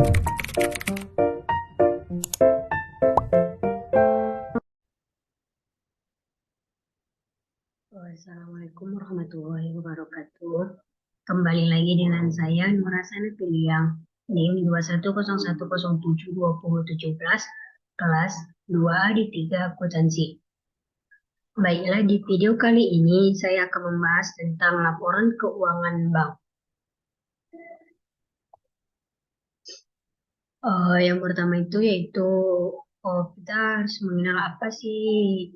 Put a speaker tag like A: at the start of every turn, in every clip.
A: Assalamualaikum warahmatullahi wabarakatuh. Kembali lagi dengan saya Nura Sanatiliang, NIM 2101072017, kelas 2A di 3 akuntansi. Baiklah, di video kali ini saya akan membahas tentang laporan keuangan bank. Yang pertama itu yaitu kita harus mengenal apa sih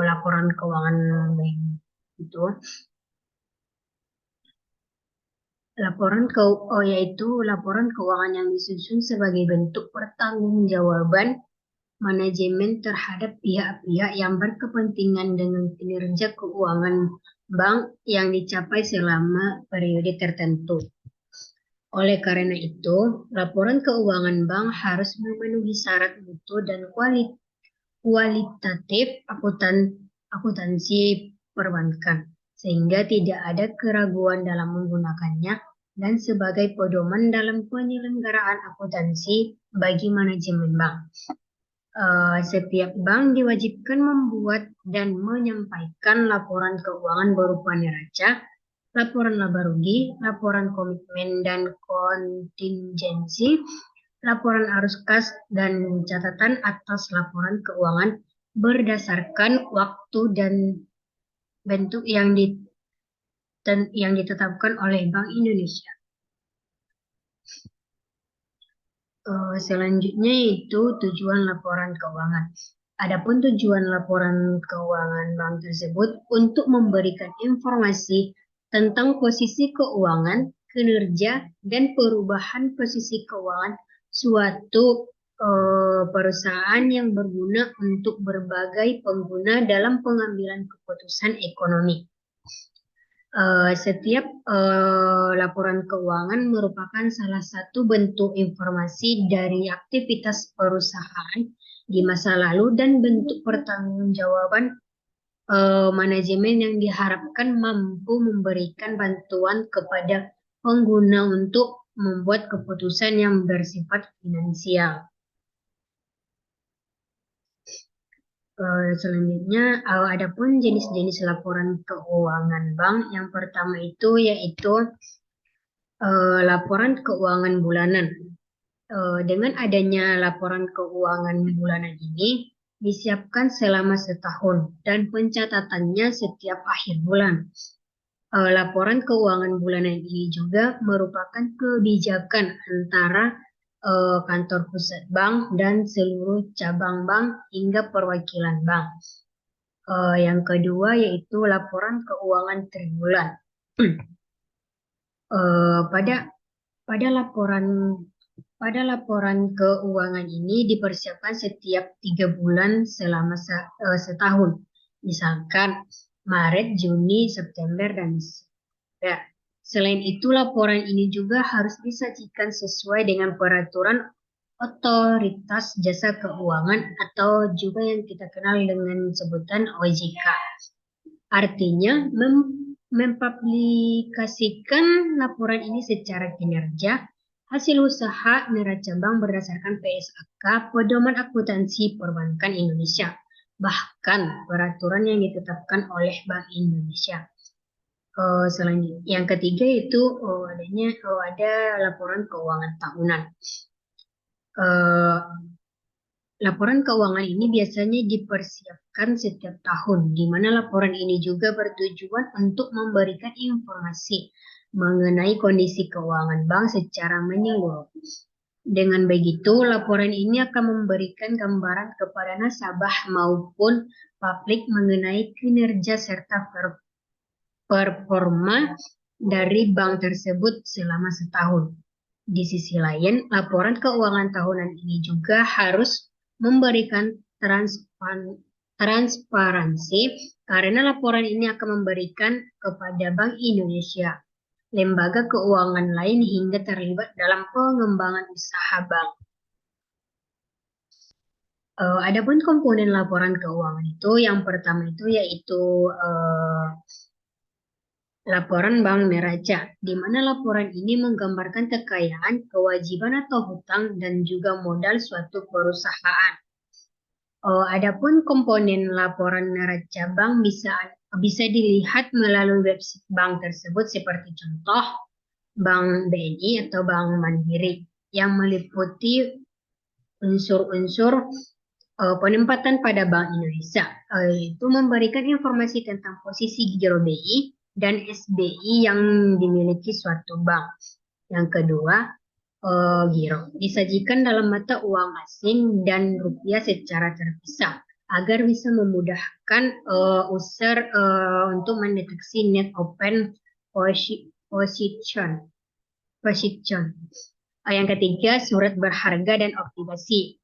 A: laporan keuangan bank itu. Yaitu laporan keuangan yang disusun sebagai bentuk pertanggungjawaban manajemen terhadap pihak-pihak yang berkepentingan dengan kinerja keuangan bank yang dicapai selama periode tertentu. Oleh karena itu, laporan keuangan bank harus memenuhi syarat mutu dan kualitatif akuntansi perbankan, sehingga tidak ada keraguan dalam menggunakannya dan sebagai pedoman dalam penyelenggaraan akuntansi bagi manajemen bank. Setiap bank diwajibkan membuat dan menyampaikan laporan keuangan berupa neraca, laporan laba rugi, laporan komitmen dan kontingensi, laporan arus kas, dan catatan atas laporan keuangan berdasarkan waktu dan bentuk yang ditetapkan oleh Bank Indonesia. Selanjutnya yaitu tujuan laporan keuangan. Adapun tujuan laporan keuangan bank tersebut untuk memberikan informasi tentang posisi keuangan, kinerja, dan perubahan posisi keuangan suatu perusahaan yang berguna untuk berbagai pengguna dalam pengambilan keputusan ekonomi. Setiap laporan keuangan merupakan salah satu bentuk informasi dari aktivitas perusahaan di masa lalu dan bentuk pertanggungjawaban manajemen yang diharapkan mampu memberikan bantuan kepada pengguna untuk membuat keputusan yang bersifat finansial. Selanjutnya, adapun jenis-jenis laporan keuangan bank, yang pertama itu yaitu laporan keuangan bulanan. Dengan adanya laporan keuangan bulanan ini disiapkan selama setahun dan pencatatannya setiap akhir bulan. Laporan keuangan bulanan ini juga merupakan kebijakan antara kantor pusat bank dan seluruh cabang bank hingga perwakilan bank. Yang kedua yaitu laporan keuangan triwulan. Pada laporan keuangan ini dipersiapkan setiap 3 bulan selama setahun. Misalkan Maret, Juni, September, dan Desember. Selain itu, laporan ini juga harus disajikan sesuai dengan peraturan Otoritas Jasa Keuangan atau juga yang kita kenal dengan sebutan OJK. Artinya, mempublikasikan laporan ini secara kinerja, hasil usaha neraca bank berdasarkan PSAK, Pedoman Akuntansi Perbankan Indonesia, bahkan peraturan yang ditetapkan oleh Bank Indonesia. Selanjutnya, yang ketiga itu ada laporan keuangan tahunan. Laporan keuangan ini biasanya dipersiapkan setiap tahun, di mana laporan ini juga bertujuan untuk memberikan informasi mengenai kondisi keuangan bank secara menyeluruh. Dengan begitu, laporan ini akan memberikan gambaran kepada nasabah maupun publik mengenai kinerja serta performa dari bank tersebut selama setahun. Di sisi lain, laporan keuangan tahunan ini juga harus memberikan transparansi karena laporan ini akan memberikan kepada Bank Indonesia, lembaga keuangan lain hingga terlibat dalam pengembangan usaha bank. Adapun komponen laporan keuangan itu, yang pertama itu yaitu Laporan bank neraca, di mana laporan ini menggambarkan kekayaan, kewajiban atau hutang, dan juga modal suatu perusahaan. Adapun komponen laporan neraca bank bisa dilihat melalui website bank tersebut seperti contoh Bank BNI atau Bank Mandiri yang meliputi unsur-unsur penempatan pada Bank Indonesia, yaitu memberikan informasi tentang posisi giro BI dan SBI yang dimiliki suatu bank. Yang kedua, giro disajikan dalam mata uang asing dan rupiah secara terpisah agar bisa memudahkan user untuk mendeteksi net open position. Position. Yang ketiga, surat berharga dan obligasi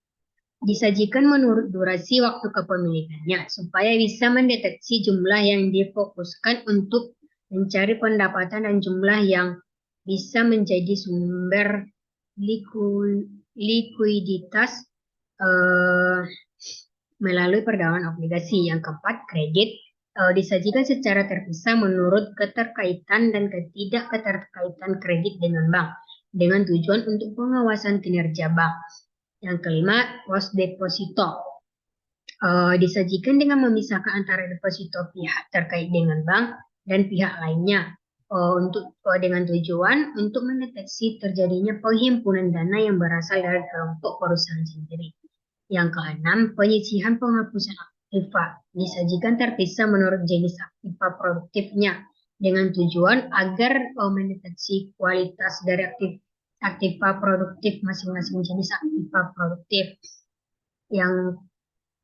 A: disajikan menurut durasi waktu kepemilikannya supaya bisa mendeteksi jumlah yang difokuskan untuk mencari pendapatan dan jumlah yang bisa menjadi sumber likuiditas eh, melalui perdagangan obligasi. Yang keempat, kredit disajikan secara terpisah menurut keterkaitan dan ketidakketerkaitan kredit dengan bank dengan tujuan untuk pengawasan kinerja bank. Yang kelima, post deposito disajikan dengan memisahkan antara deposito pihak terkait dengan bank dan pihak lainnya dengan tujuan untuk mendeteksi terjadinya penghimpunan dana yang berasal dari kelompok perusahaan sendiri. Yang keenam, penyisihan penghapusan aktiva disajikan terpisah menurut jenis aktiva produktifnya dengan tujuan agar mendeteksi kualitas dari aktiva produktif masing-masing jenis aktiva produktif. Yang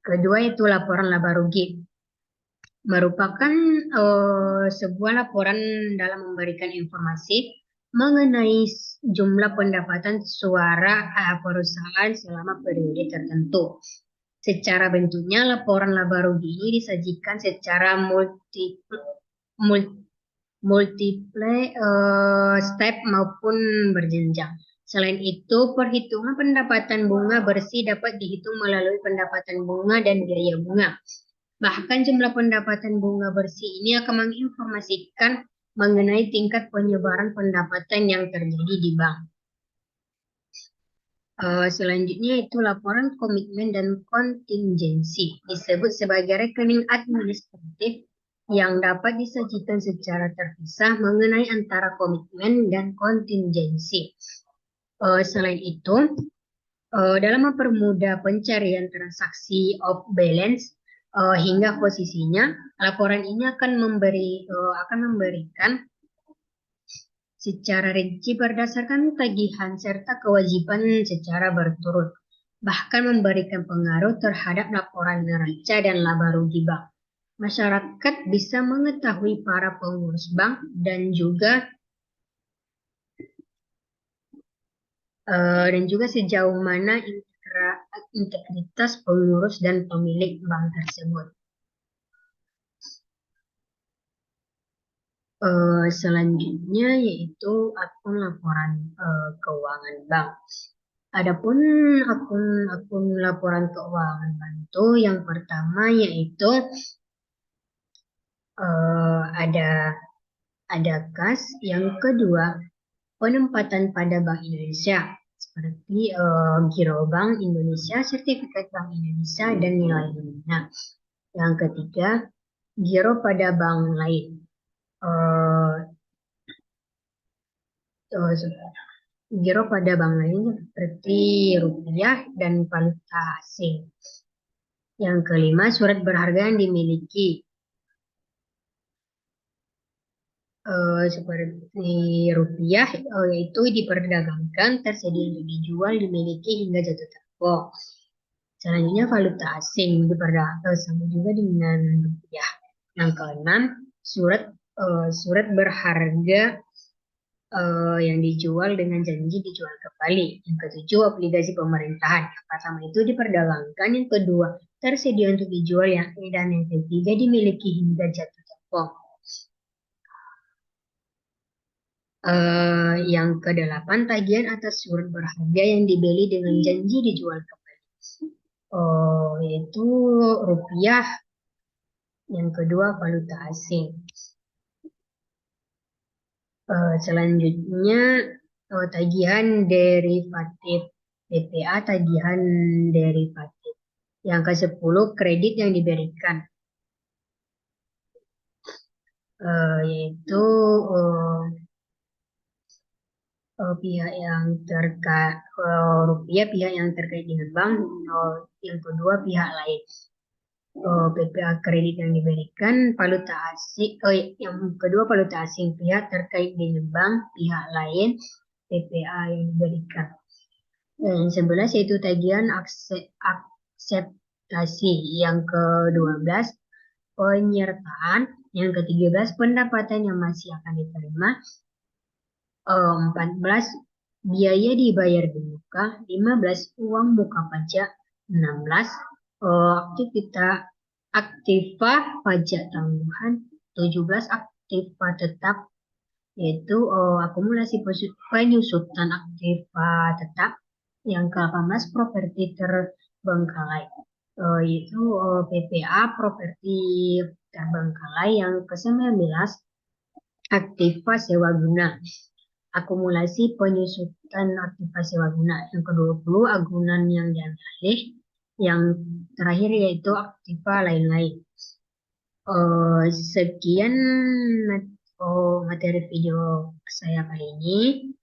A: kedua itu laporan laba rugi. Merupakan sebuah laporan dalam memberikan informasi mengenai jumlah pendapatan suara perusahaan selama periode tertentu. Secara bentuknya, laporan laba rugi ini disajikan secara multiple step maupun berjenjang. Selain itu, perhitungan pendapatan bunga bersih dapat dihitung melalui pendapatan bunga dan biaya bunga. Bahkan jumlah pendapatan bunga bersih ini akan menginformasikan mengenai tingkat penyebaran pendapatan yang terjadi di bank. Selanjutnya itu laporan komitmen dan kontingensi. Disebut sebagai rekening administratif yang dapat disajikan secara terpisah mengenai antara komitmen dan kontingensi. Selain itu, dalam mempermudah pencarian transaksi off balance hingga posisinya, laporan ini akan memberikan secara rinci berdasarkan tagihan serta kewajiban secara berturut, bahkan memberikan pengaruh terhadap laporan neraca dan laba rugi bank. Masyarakat bisa mengetahui para pengurus bank dan juga sejauh mana integritas pengurus dan pemilik bank tersebut. Selanjutnya yaitu akun laporan keuangan bank. Adapun akun laporan keuangan bank itu yang pertama yaitu ada kas, yang kedua penempatan pada Bank Indonesia seperti Giro Bank Indonesia, Sertifikat Bank Indonesia, dan nilai nominal. Yang ketiga, giro pada bank lain. Giro pada bank lain seperti rupiah dan valuta asing. Yang kelima, surat berharga yang dimiliki. Seperti rupiah yaitu diperdagangkan, tersedia untuk dijual, dimiliki hingga jatuh tempo. Selanjutnya valuta asing diperdagangkan sama juga dengan rupiah. Yang keenam, surat berharga yang dijual dengan janji dijual kembali. Yang ketujuh, obligasi pemerintahan. Yang pertama itu diperdagangkan, yang kedua tersedia untuk dijual, dan yang ketiga dimiliki hingga jatuh tempo. Yang kedelapan, tagihan atas surat berharga yang dibeli dengan janji dijual kembali. Yaitu rupiah, yang kedua valuta asing. Selanjutnya tagihan derivatif PPA, tagihan derivatif. Yang ke-10 kredit yang diberikan, yaitu pihak yang terkait rupiah, pihak yang terkait dengan bank, yang kedua pihak lain. PPA kredit yang diberikan valuta asing, yang kedua valuta asing, pihak terkait dengan bank, pihak lain, PPA yang diberikan. Yang 11 yaitu tagihan akseptasi. Yang ke-12 penyertaan. Yang ke-13 pendapatan yang masih akan diterima. 14 biaya dibayar di muka. 15 uang muka pajak. 16 aktivitas aktiva pajak tangguhan. 17 aktiva tetap, yaitu akumulasi penyusutan aktiva tetap. Yang ke-18 properti terbengkalai, yaitu PPA properti terbengkalai. Yang ke-19 aktiva sewa guna, akumulasi penyusutan aktiva sewa guna. Yang ke-20 agunan yang diambil alih. Yang terakhir yaitu aktiva lain-lain. Sekian materi video saya kali ini.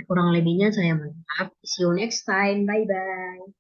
A: Kurang lebihnya saya mohon maaf. See you next time. Bye bye.